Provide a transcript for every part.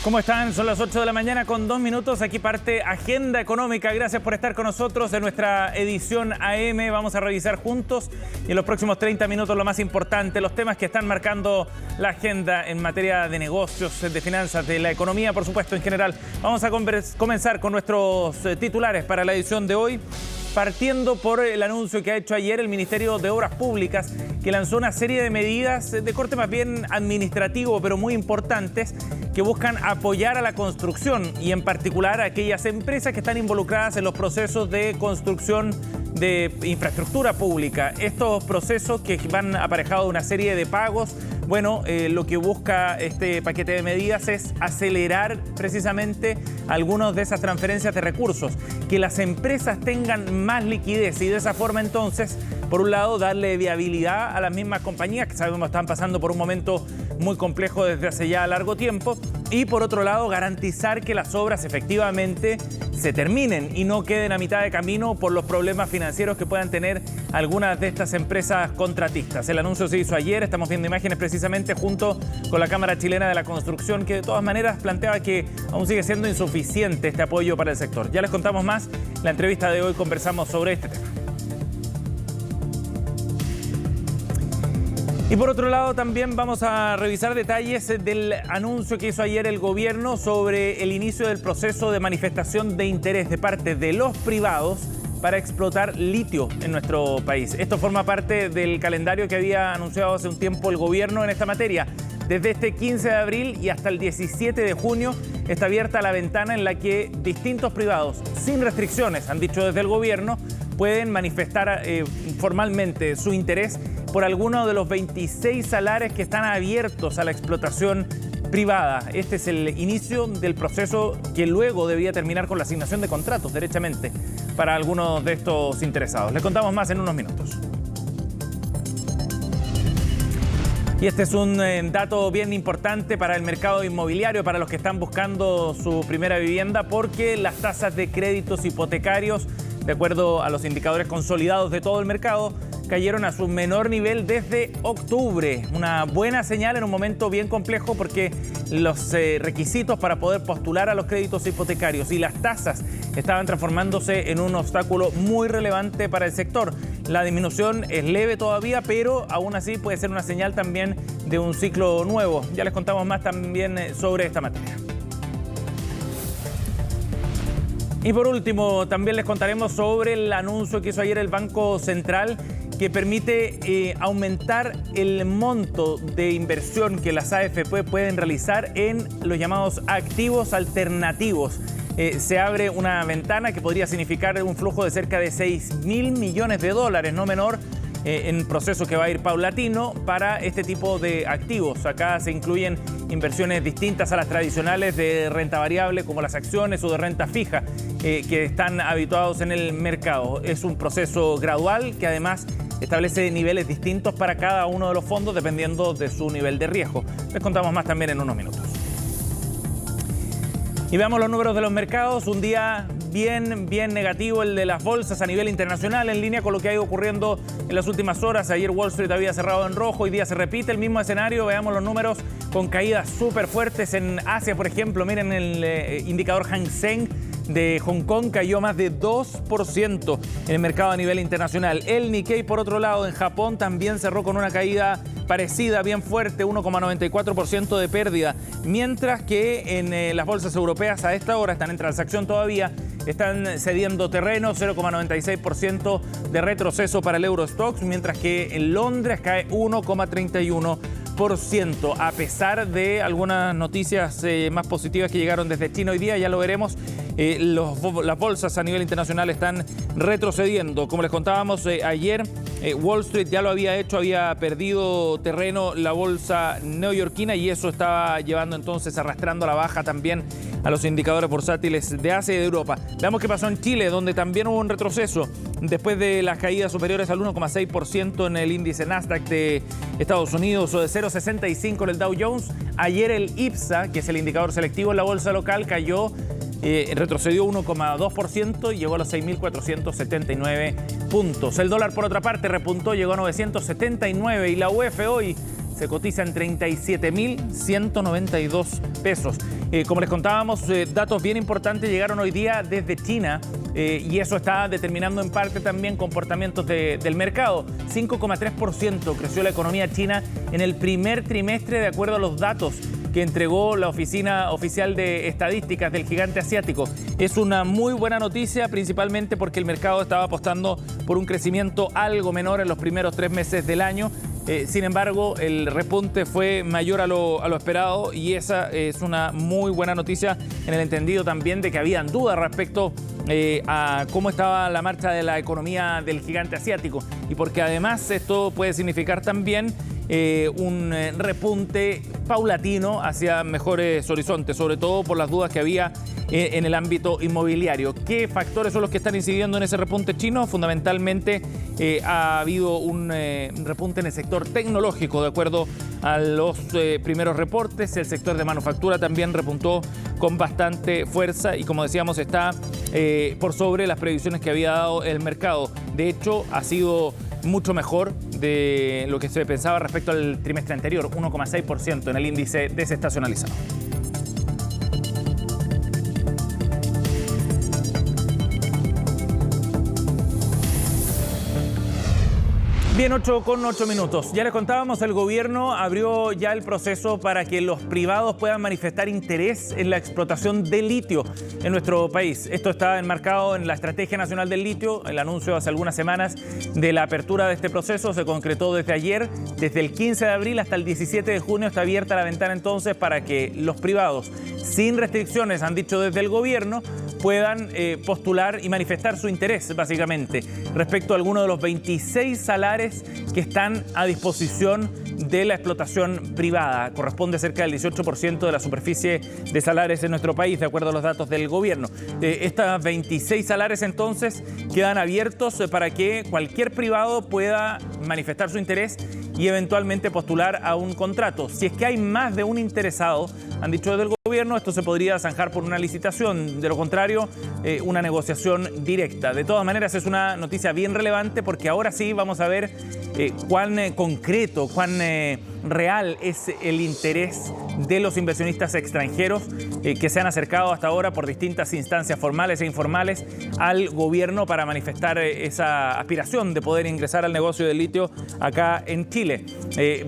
¿Cómo están? Son las 8 de la mañana con 2 minutos. Aquí parte Agenda Económica. Gracias por estar con nosotros en nuestra edición AM. Vamos a revisar juntos y en los próximos 30 minutos lo más importante, los temas que están marcando la agenda en materia de negocios, de finanzas, de la economía, por supuesto, en general. Vamos a comenzar con nuestros titulares para la edición de hoy, partiendo por el anuncio que ha hecho ayer el Ministerio de Obras Públicas, que lanzó una serie de medidas de corte más bien administrativo, pero muy importantes, que buscan apoyar a la construcción y en particular a aquellas empresas que están involucradas en los procesos de construcción de infraestructura pública. Estos procesos que van aparejados de una serie de pagos, lo que busca este paquete de medidas es acelerar precisamente algunas de esas transferencias de recursos, que las empresas tengan más liquidez y de esa forma entonces, por un lado, darle viabilidad a las mismas compañías que sabemos están pasando por un momento muy complejo desde hace ya largo tiempo, y por otro lado garantizar que las obras efectivamente se terminen y no queden a mitad de camino por los problemas financieros que puedan tener algunas de estas empresas contratistas. El anuncio se hizo ayer, estamos viendo imágenes precisamente junto con la Cámara Chilena de la Construcción, que de todas maneras planteaba que aún sigue siendo insuficiente este apoyo para el sector. Ya les contamos más, en la entrevista de hoy conversamos sobre este tema. Y por otro lado también vamos a revisar detalles del anuncio que hizo ayer el gobierno sobre el inicio del proceso de manifestación de interés de parte de los privados para explotar litio en nuestro país. Esto forma parte del calendario que había anunciado hace un tiempo el gobierno en esta materia. Desde este 15 de abril y hasta el 17 de junio está abierta la ventana en la que distintos privados, sin restricciones, han dicho desde el gobierno, pueden manifestar formalmente su interés por alguno de los 26 salares que están abiertos a la explotación privada. Este es el inicio del proceso que luego debía terminar con la asignación de contratos, derechamente, para algunos de estos interesados. Les contamos más en unos minutos. Y este es un dato bien importante para el mercado inmobiliario, para los que están buscando su primera vivienda, porque las tasas de créditos hipotecarios, de acuerdo a los indicadores consolidados de todo el mercado, cayeron a su menor nivel desde octubre. Una buena señal en un momento bien complejo porque los requisitos para poder postular a los créditos hipotecarios y las tasas estaban transformándose en un obstáculo muy relevante para el sector. La disminución es leve todavía, pero aún así puede ser una señal también de un ciclo nuevo. Ya les contamos más también sobre esta materia. Y por último, también les contaremos sobre el anuncio que hizo ayer el Banco Central, que permite aumentar el monto de inversión que las AFP pueden realizar en los llamados activos alternativos. Se abre una ventana que podría significar un flujo de cerca de 6.000 millones de dólares, no menor, en proceso que va a ir paulatino para este tipo de activos. Acá se incluyen inversiones distintas a las tradicionales de renta variable, como las acciones o de renta fija, que están habituados en el mercado. Es un proceso gradual que además establece niveles distintos para cada uno de los fondos dependiendo de su nivel de riesgo. Les contamos más también en unos minutos. Y veamos los números de los mercados. Un día bien negativo el de las bolsas a nivel internacional, en línea con lo que ha ido ocurriendo en las últimas horas. Ayer Wall Street había cerrado en rojo, hoy día se repite el mismo escenario. Veamos los números con caídas súper fuertes en Asia, por ejemplo. Miren el indicador Hang Seng de Hong Kong cayó más de 2% en el mercado a nivel internacional. El Nikkei, por otro lado, en Japón también cerró con una caída parecida, bien fuerte, 1,94% de pérdida, mientras que en las bolsas europeas a esta hora están en transacción todavía, están cediendo terreno, 0,96% de retroceso para el Eurostoxx, mientras que en Londres cae 1,31%, a pesar de algunas noticias más positivas que llegaron desde China hoy día, ya lo veremos. Las bolsas a nivel internacional están retrocediendo. Como les contábamos ayer, Wall Street ya lo había hecho, había perdido terreno la bolsa neoyorquina y eso estaba llevando entonces, arrastrando a la baja también a los indicadores bursátiles de Asia y de Europa. Veamos qué pasó en Chile, donde también hubo un retroceso después de las caídas superiores al 1,6% en el índice Nasdaq de Estados Unidos o de 0,65% en el Dow Jones. Ayer el IPSA, que es el indicador selectivo en la bolsa local, cayó, retrocedió 1,2% y llegó a los 6.479 puntos. El dólar, por otra parte, repuntó, llegó a 979 y la UF hoy se cotiza en 37.192 pesos. Como les contábamos, datos bien importantes llegaron hoy día desde China y eso está determinando en parte también comportamientos del mercado. 5,3% creció la economía china en el primer trimestre de acuerdo a los datos que entregó la Oficina Oficial de Estadísticas del gigante asiático. Es una muy buena noticia, principalmente porque el mercado estaba apostando por un crecimiento algo menor en los primeros 3 meses del año. Sin embargo, el repunte fue mayor a lo esperado y esa es una muy buena noticia en el entendido también de que habían dudas respecto a cómo estaba la marcha de la economía del gigante asiático y porque además esto puede significar también un repunte paulatino hacia mejores horizontes, sobre todo por las dudas que había en el ámbito inmobiliario. ¿Qué factores son los que están incidiendo en ese repunte chino? Fundamentalmente ha habido un repunte en el sector tecnológico, de acuerdo a los primeros reportes. El sector de manufactura también repuntó con bastante fuerza y, como decíamos, está por sobre las previsiones que había dado el mercado. De hecho, ha sido mucho mejor de lo que se pensaba respecto al trimestre anterior, 1,6% en el índice desestacionalizado. Bien, 8:08. Ya les contábamos, el gobierno abrió ya el proceso para que los privados puedan manifestar interés en la explotación de litio en nuestro país. Esto está enmarcado en la Estrategia Nacional del Litio. El anuncio hace algunas semanas de la apertura de este proceso se concretó desde ayer. Desde el 15 de abril hasta el 17 de junio está abierta la ventana entonces para que los privados, sin restricciones, han dicho desde el gobierno, puedan postular y manifestar su interés, básicamente, respecto a alguno de los 26 salares que están a disposición de la explotación privada. Corresponde a cerca del 18% de la superficie de salares en nuestro país, de acuerdo a los datos del gobierno. Estas 26 salares, entonces, quedan abiertos para que cualquier privado pueda manifestar su interés y eventualmente postular a un contrato. Si es que hay más de un interesado, han dicho desde el gobierno, esto se podría zanjar por una licitación. De lo contrario, una negociación directa. De todas maneras, es una noticia bien relevante porque ahora sí vamos a ver cuán concreto, cuán real es el interés de los inversionistas extranjeros que se han acercado hasta ahora por distintas instancias formales e informales al gobierno para manifestar esa aspiración de poder ingresar al negocio del litio acá en Chile.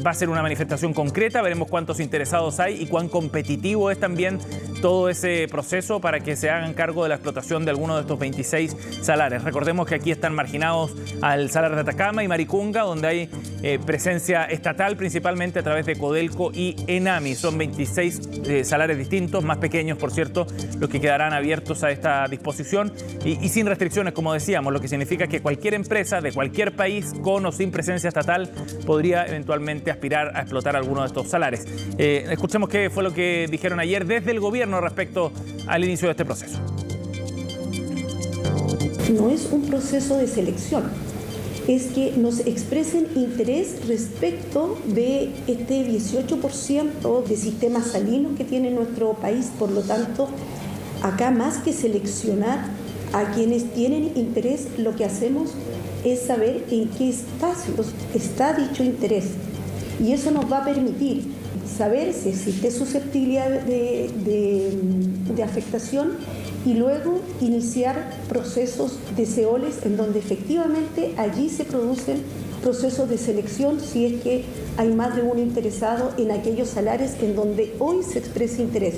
Va a ser una manifestación concreta, veremos cuántos interesados hay y cuán competitivo es también todo ese proceso para que se hagan cargo de la explotación de algunos de estos 26 salares. Recordemos que aquí están marginados al salar de Atacama y Maricunga, donde hay presencia estatal principalmente a través de Codelco y Enami. Son 26 salares distintos, más pequeños, por cierto, los que quedarán abiertos a esta disposición y sin restricciones, como decíamos, lo que significa que cualquier empresa de cualquier país, con o sin presencia estatal, podría eventualmente aspirar a explotar alguno de estos salares. Escuchemos qué fue lo que dijeron ayer desde el gobierno respecto al inicio de este proceso. No es un proceso de selección, es que nos expresen interés respecto de este 18% de sistemas salinos que tiene nuestro país. Por lo tanto, acá más que seleccionar a quienes tienen interés, lo que hacemos es saber en qué espacios está dicho interés. Y eso nos va a permitir saber si existe susceptibilidad de afectación y luego iniciar procesos de SEOLES en donde efectivamente allí se producen procesos de selección si es que hay más de uno interesado en aquellos salarios en donde hoy se expresa interés.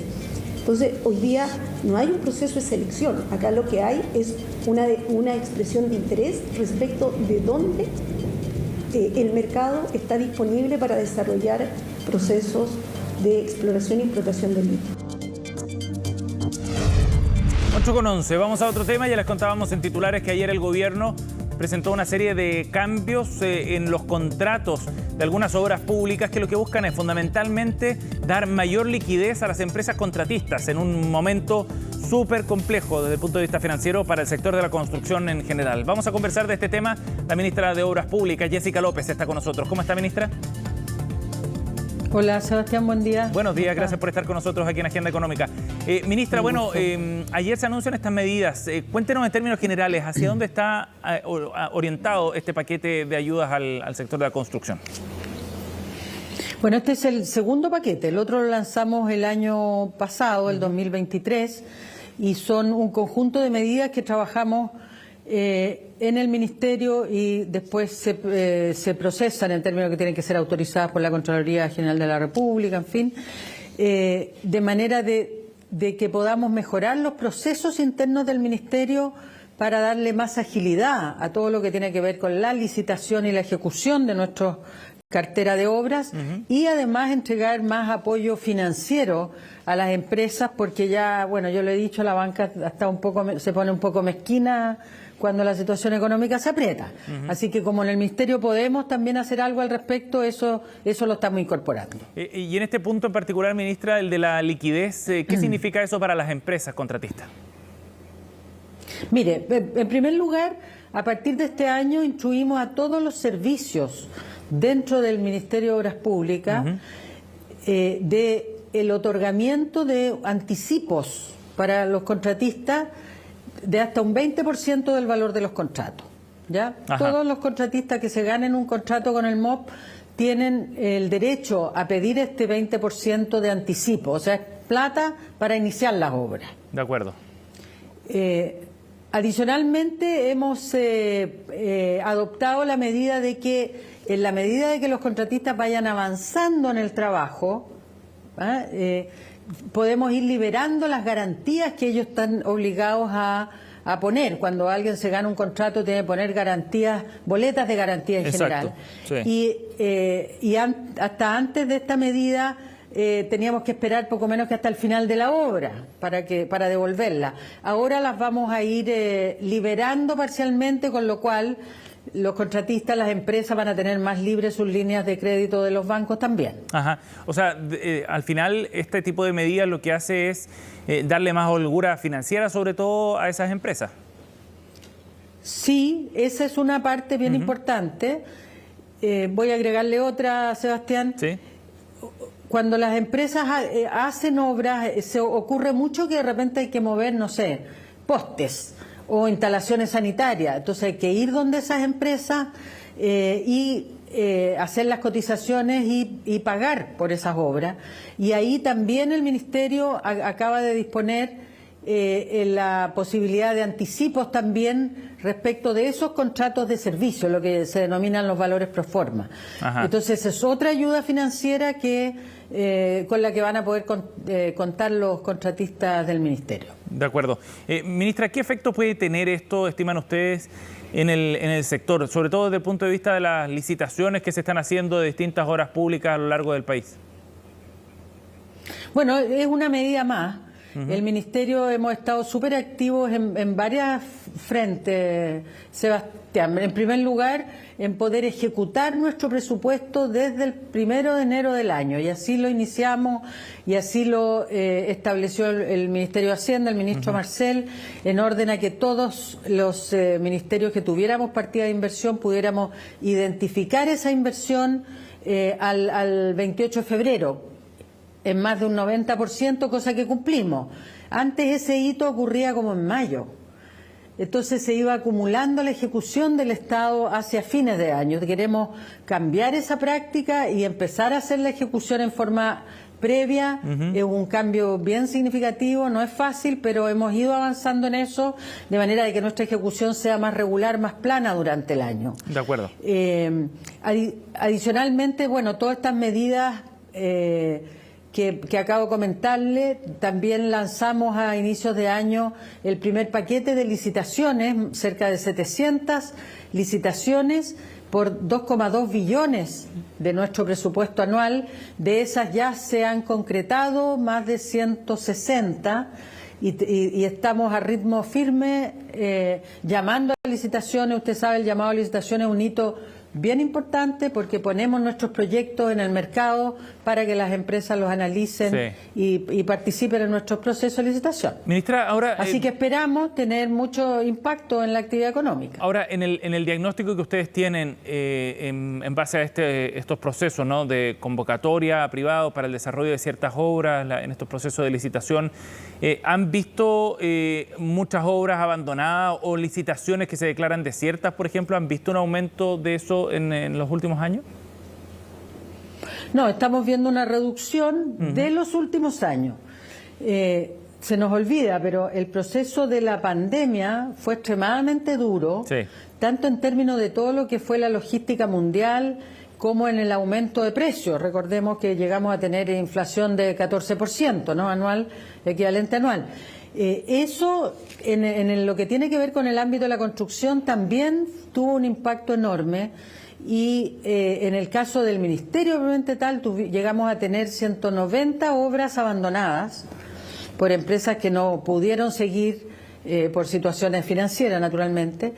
Entonces, hoy día no hay un proceso de selección. Acá lo que hay es una expresión de interés respecto de dónde el mercado está disponible para desarrollar procesos de exploración y explotación del litio. 8:11. Vamos a otro tema. Ya les contábamos en titulares que ayer el gobierno presentó una serie de cambios en los contratos de algunas obras públicas que lo que buscan es fundamentalmente dar mayor liquidez a las empresas contratistas en un momento súper complejo desde el punto de vista financiero para el sector de la construcción en general. Vamos a conversar de este tema. La ministra de Obras Públicas, Jessica López, está con nosotros. ¿Cómo está, ministra? Hola, Sebastián, buen día. Buenos días, gracias por estar con nosotros aquí en Agenda Económica. Ministra, bueno, ayer se anuncian estas medidas. Cuéntenos en términos generales, ¿hacia dónde está orientado este paquete de ayudas al sector de la construcción? Bueno, este es el segundo paquete. El otro lo lanzamos el año pasado, el 2023, y son un conjunto de medidas que trabajamos en el Ministerio y después se procesan en términos que tienen que ser autorizadas por la Contraloría General de la República, en fin, de manera de que podamos mejorar los procesos internos del Ministerio para darle más agilidad a todo lo que tiene que ver con la licitación y la ejecución de nuestra cartera de obras y además entregar más apoyo financiero a las empresas, porque ya, bueno, yo lo he dicho, la banca se pone un poco mezquina cuando la situación económica se aprieta. Así que como en el Ministerio podemos también hacer algo al respecto, eso lo estamos incorporando. Y en este punto en particular, ministra, el de la liquidez, ¿qué significa eso para las empresas contratistas? Mire, en primer lugar, a partir de este año instruimos a todos los servicios dentro del Ministerio de Obras Públicas de el otorgamiento de anticipos para los contratistas de hasta un 20% del valor de los contratos. ¿Ya? Todos los contratistas que se ganen un contrato con el MOP tienen el derecho a pedir este 20% de anticipo, o sea, es plata para iniciar las obras. De acuerdo. Adicionalmente, hemos adoptado la medida de que, en la medida de que los contratistas vayan avanzando en el trabajo, podemos ir liberando las garantías que ellos están obligados a poner. Cuando alguien se gana un contrato tiene que poner garantías, boletas de garantía en general. Sí. Y hasta antes de esta medida teníamos que esperar poco menos que hasta el final de la obra para devolverla. Ahora las vamos a ir liberando parcialmente, con lo cual los contratistas, las empresas van a tener más libres sus líneas de crédito de los bancos también. Ajá. O sea, al final este tipo de medidas lo que hace es darle más holgura financiera, sobre todo a esas empresas. Sí, esa es una parte bien importante. Voy a agregarle otra, Sebastián. Sí. Cuando las empresas hacen obras, se ocurre mucho que de repente hay que mover, no sé, postes o instalaciones sanitarias. Entonces hay que ir donde esas empresas y hacer las cotizaciones y pagar por esas obras. Y ahí también el Ministerio acaba de disponer la posibilidad de anticipos también respecto de esos contratos de servicio, lo que se denominan los valores pro forma. Entonces es otra ayuda financiera con la que van a poder contar los contratistas del Ministerio. De acuerdo. Ministra, ¿qué efecto puede tener esto, estiman ustedes, en el sector, sobre todo desde el punto de vista de las licitaciones que se están haciendo de distintas obras públicas a lo largo del país? Bueno, es una medida más. El Ministerio hemos estado súper activos en varias frentes, Sebastián. En primer lugar, en poder ejecutar nuestro presupuesto desde el 1 de enero del año. Y así lo iniciamos y así lo estableció el Ministerio de Hacienda, el ministro Marcel, en orden a que todos los ministerios que tuviéramos partida de inversión pudiéramos identificar esa inversión al 28 de febrero. En más de un 90%, cosa que cumplimos. Antes ese hito ocurría como en mayo. Entonces se iba acumulando la ejecución del Estado hacia fines de año. Queremos cambiar esa práctica y empezar a hacer la ejecución en forma previa. Es un cambio bien significativo, no es fácil, pero hemos ido avanzando en eso, de manera de que nuestra ejecución sea más regular, más plana durante el año. De acuerdo. Adicionalmente, bueno, todas estas medidas que acabo de comentarle, también lanzamos a inicios de año el primer paquete de licitaciones, cerca de 700 licitaciones por 2,2 billones de nuestro presupuesto anual. De esas ya se han concretado más de 160 y estamos a ritmo firme llamando a licitaciones. Usted sabe, el llamado a licitaciones es un hito bien importante porque ponemos nuestros proyectos en el mercado para que las empresas los analicen y participen en nuestros procesos de licitación. Ministra, ahora... Así que esperamos tener mucho impacto en la actividad económica. Ahora, en el diagnóstico que ustedes tienen en base a estos procesos, ¿no?, de convocatoria a privados para el desarrollo de ciertas obras, en estos procesos de licitación, ¿han visto muchas obras abandonadas o licitaciones que se declaran desiertas, por ejemplo? ¿Han visto un aumento de eso en los últimos años? No, estamos viendo una reducción de los últimos años. Se nos olvida, pero el proceso de la pandemia fue extremadamente duro, sí, tanto en términos de todo lo que fue la logística mundial como en el aumento de precios. Recordemos que llegamos a tener inflación de 14%, ¿no? Anual, equivalente anual. Eso, en lo que tiene que ver con el ámbito de la construcción, también tuvo un impacto enorme. Y en el caso del Ministerio probablemente tal, llegamos a tener 190 obras abandonadas por empresas que no pudieron seguir por situaciones financieras, naturalmente.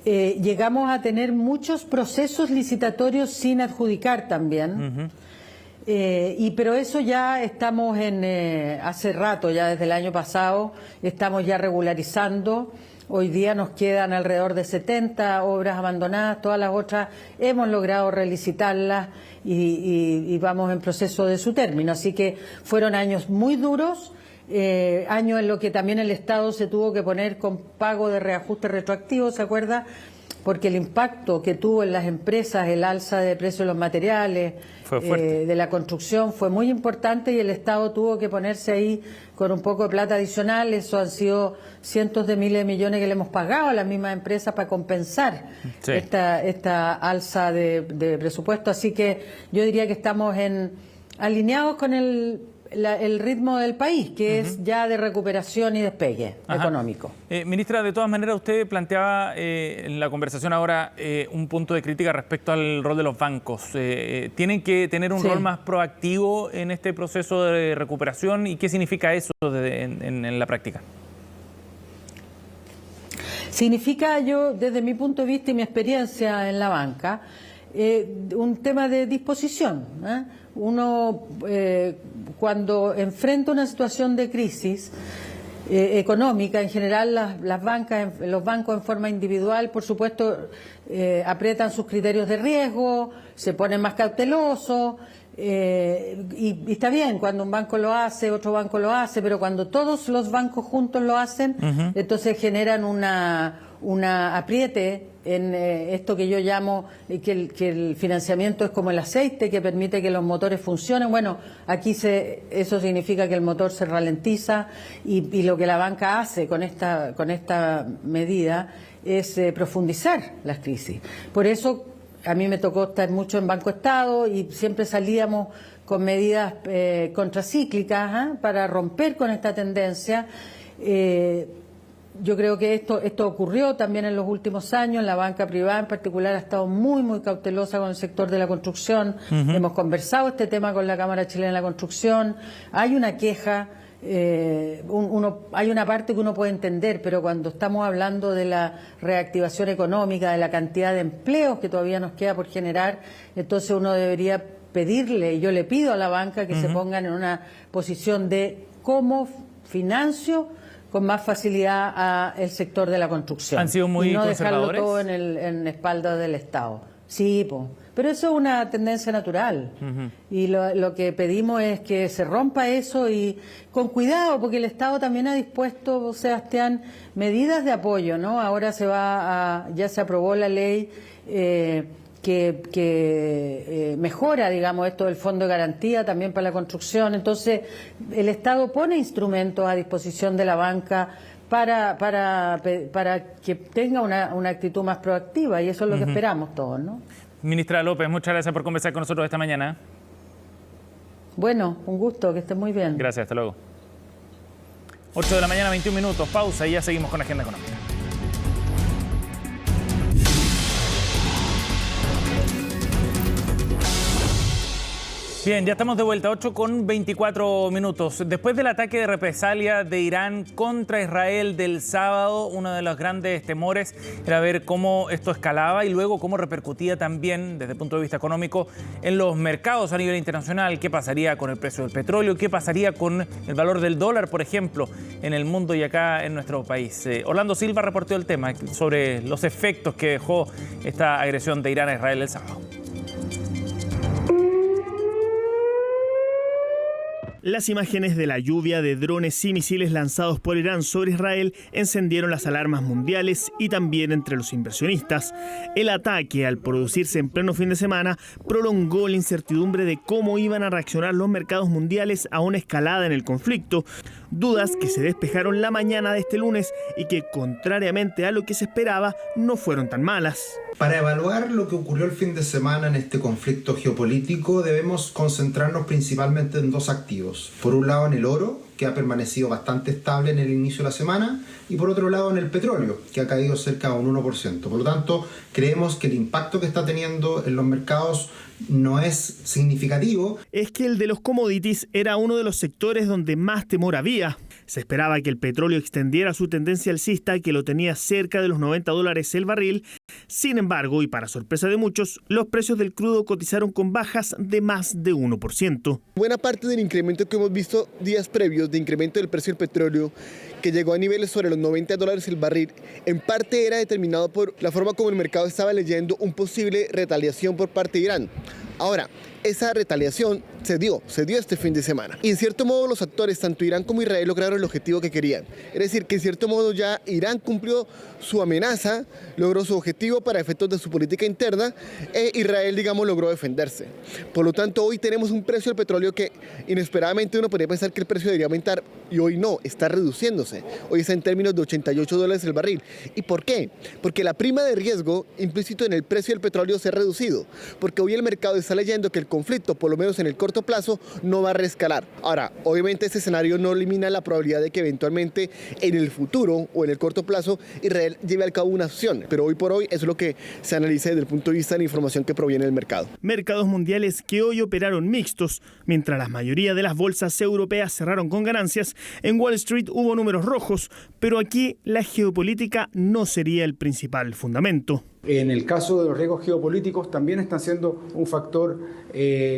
Llegamos a tener muchos procesos licitatorios sin adjudicar también. Pero eso ya estamos hace rato, ya desde el año pasado, estamos ya regularizando. Hoy día nos quedan alrededor de 70 obras abandonadas, todas las otras hemos logrado relicitarlas y vamos en proceso de su término. Así que fueron años muy duros, años en los que también el Estado se tuvo que poner con pago de reajuste retroactivo, ¿se acuerda? Porque el impacto que tuvo en las empresas, el alza de precios de los materiales, de la construcción, fue muy importante y el Estado tuvo que ponerse ahí con un poco de plata adicional. Eso han sido cientos de miles de millones que le hemos pagado a las mismas empresas para compensar esta alza de presupuesto. Así que yo diría que estamos alineados con el ritmo del país, que es ya de recuperación y despegue económico. Ministra, de todas maneras, usted planteaba en la conversación ahora un punto de crítica respecto al rol de los bancos. ¿Tienen que tener un rol más proactivo en este proceso de recuperación? ¿Y qué significa eso en la práctica? Significa, desde mi punto de vista y mi experiencia en la banca, un tema de disposición. Uno, cuando enfrenta una situación de crisis económica, en general los bancos en forma individual, por supuesto, aprietan sus criterios de riesgo, se ponen más cautelosos, y está bien cuando un banco lo hace, otro banco lo hace, pero cuando todos los bancos juntos lo hacen, entonces generan una apriete en esto que yo llamo que el financiamiento es como el aceite que permite que los motores funcionen. Bueno, aquí eso significa que el motor se ralentiza y lo que la banca hace con esta medida es profundizar las crisis. Por eso a mí me tocó estar mucho en Banco Estado y siempre salíamos con medidas contracíclicas para romper con esta tendencia. Yo creo que esto ocurrió también en los últimos años. La banca privada en particular ha estado muy, muy cautelosa con el sector de la construcción. Hemos conversado este tema con la Cámara Chilena de la Construcción. Hay una queja, hay una parte que uno puede entender, pero cuando estamos hablando de la reactivación económica, de la cantidad de empleos que todavía nos queda por generar, entonces uno debería pedirle, y yo le pido a la banca que se pongan en una posición de cómo financio con más facilidad al sector de la construcción. ¿Han sido muy conservadores? No dejarlo todo en espalda del Estado. Sí, pero eso es una tendencia natural. Y lo que pedimos es que se rompa eso y con cuidado, porque el Estado también ha dispuesto, Sebastián, medidas de apoyo, ¿no? Ahora ya se aprobó la ley que mejora, digamos, esto del Fondo de Garantía también para la construcción. Entonces, el Estado pone instrumentos a disposición de la banca para que tenga una actitud más proactiva, y eso es lo que esperamos todos, ¿no? Ministra López, muchas gracias por conversar con nosotros esta mañana. Bueno, un gusto, que estés muy bien. Gracias, hasta luego. 8 de la mañana, 21 minutos, pausa y ya seguimos con la agenda económica. Bien, ya estamos de vuelta, 8 con 24 minutos. Después del ataque de represalia de Irán contra Israel del sábado, uno de los grandes temores era ver cómo esto escalaba y luego cómo repercutía también desde el punto de vista económico en los mercados a nivel internacional. ¿Qué pasaría con el precio del petróleo? ¿Qué pasaría con el valor del dólar, por ejemplo, en el mundo y acá en nuestro país? Orlando Silva reportó el tema sobre los efectos que dejó esta agresión de Irán a Israel el sábado. Las imágenes de la lluvia de drones y misiles lanzados por Irán sobre Israel encendieron las alarmas mundiales y también entre los inversionistas. El ataque, al producirse en pleno fin de semana, prolongó la incertidumbre de cómo iban a reaccionar los mercados mundiales a una escalada en el conflicto. Dudas que se despejaron la mañana de este lunes y que, contrariamente a lo que se esperaba, no fueron tan malas. Para evaluar lo que ocurrió el fin de semana en este conflicto geopolítico, debemos concentrarnos principalmente en dos activos. Por un lado en el oro, que ha permanecido bastante estable en el inicio de la semana, y por otro lado en el petróleo, que ha caído cerca de un 1%. Por lo tanto, creemos que el impacto que está teniendo en los mercados no es significativo. Es que el de los commodities era uno de los sectores donde más temor había. Se esperaba que el petróleo extendiera su tendencia alcista, que lo tenía cerca de los $90 el barril. Sin embargo, y para sorpresa de muchos, los precios del crudo cotizaron con bajas de más de 1%. Buena parte del incremento que hemos visto días previos de incremento del precio del petróleo, que llegó a niveles sobre los $90 el barril, en parte era determinado por la forma como el mercado estaba leyendo un posible retaliación por parte de Irán. Ahora, esa retaliación se dio este fin de semana. Y en cierto modo los actores, tanto Irán como Israel, lograron el objetivo que querían. Es decir, que en cierto modo ya Irán cumplió su amenaza, logró su objetivo para efectos de su política interna, e Israel, digamos, logró defenderse. Por lo tanto, hoy tenemos un precio del petróleo que inesperadamente uno podría pensar que el precio debería aumentar, y hoy no, está reduciéndose. Hoy está en términos de $88 el barril. ¿Y por qué? Porque la prima de riesgo implícito en el precio del petróleo se ha reducido, porque hoy el mercado está leyendo que el conflicto, por lo menos en el corto plazo, no va a reescalar. Ahora, obviamente este escenario no elimina la probabilidad de que eventualmente en el futuro o en el corto plazo Israel lleve al cabo una acción, pero hoy por hoy eso es lo que se analiza desde el punto de vista de la información que proviene del mercado. Mercados mundiales que hoy operaron mixtos. Mientras la mayoría de las bolsas europeas cerraron con ganancias, en Wall Street hubo números rojos, pero aquí la geopolítica no sería el principal fundamento. En el caso de los riesgos geopolíticos también están siendo un factor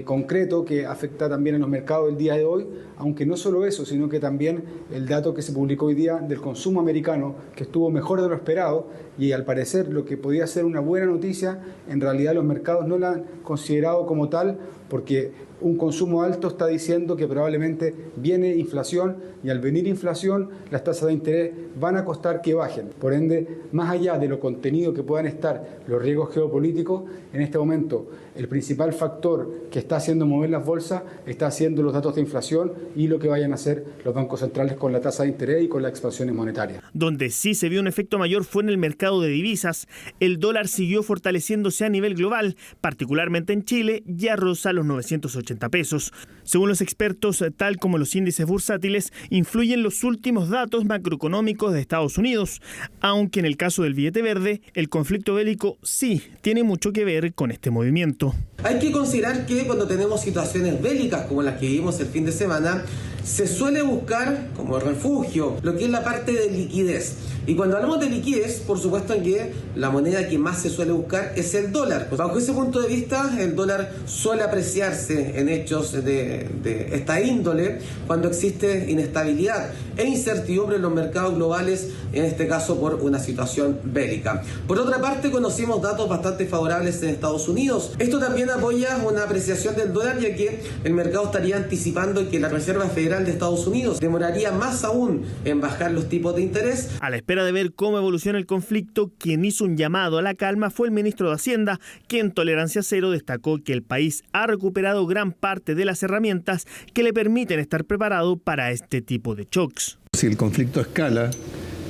concreto que afecta también en los mercados el día de hoy, aunque no solo eso, sino que también el dato que se publicó hoy día del consumo americano, que estuvo mejor de lo esperado, y al parecer lo que podía ser una buena noticia, en realidad los mercados no la han considerado como tal, porque un consumo alto está diciendo que probablemente viene inflación, y al venir inflación las tasas de interés van a costar que bajen. Por ende, más allá de lo contenido que puedan estar los riesgos geopolíticos, en este momento el principal factor que está haciendo mover las bolsas está haciendo los datos de inflación y lo que vayan a hacer los bancos centrales con la tasa de interés y con las expansiones monetarias. Donde sí se vio un efecto mayor fue en el mercado de divisas. El dólar siguió fortaleciéndose a nivel global, particularmente en Chile, ya roza los 980 pesos. Según los expertos, tal como los índices bursátiles, influyen los últimos datos macroeconómicos de Estados Unidos, aunque en el caso del billete verde, el conflicto bélico sí tiene mucho que ver con este movimiento. Hay que considerar que cuando tenemos situaciones bélicas como las que vivimos el fin de semana, se suele buscar como refugio lo que es la parte de liquidez. Y cuando hablamos de liquidez, por supuesto que la moneda que más se suele buscar es el dólar. Bajo ese punto de vista, el dólar suele apreciarse en hechos de esta índole cuando existe inestabilidad e incertidumbre en los mercados globales, en este caso por una situación bélica. Por otra parte, conocimos datos bastante favorables en Estados Unidos. Esto también apoya una apreciación del dólar, ya que el mercado estaría anticipando que la Reserva Federal de Estados Unidos demoraría más aún en bajar los tipos de interés. A la espera de ver cómo evoluciona el conflicto, quien hizo un llamado a la calma fue el ministro de Hacienda, que en Tolerancia Cero destacó que el país ha recuperado gran parte de las herramientas que le permiten estar preparado para este tipo de shocks. Si el conflicto escala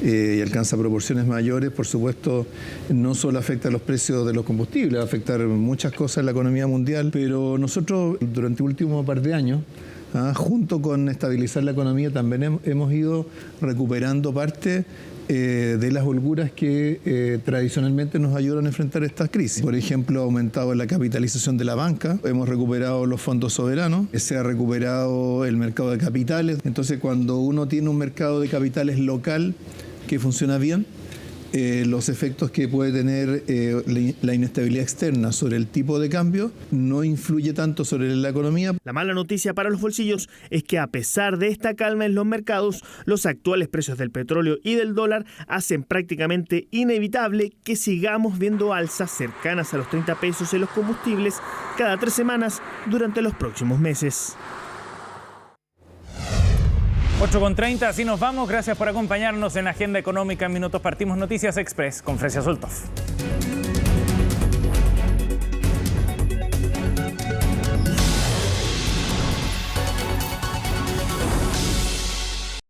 y alcanza proporciones mayores, por supuesto, no solo afecta a los precios de los combustibles, va a afectar muchas cosas en la economía mundial, pero nosotros durante el último par de años, junto con estabilizar la economía, también hemos ido recuperando parte de las holguras que tradicionalmente nos ayudan a enfrentar estas crisis. Por ejemplo, ha aumentado la capitalización de la banca, hemos recuperado los fondos soberanos, se ha recuperado el mercado de capitales. Entonces, cuando uno tiene un mercado de capitales local que funciona bien, los efectos que puede tener la inestabilidad externa sobre el tipo de cambio no influye tanto sobre la economía. La mala noticia para los bolsillos es que a pesar de esta calma en los mercados, los actuales precios del petróleo y del dólar hacen prácticamente inevitable que sigamos viendo alzas cercanas a los 30 pesos en los combustibles cada 3 semanas durante los próximos meses. 8:30, así nos vamos. Gracias por acompañarnos en Agenda Económica en Minutos. Partimos Noticias Express con Frecia Soltov.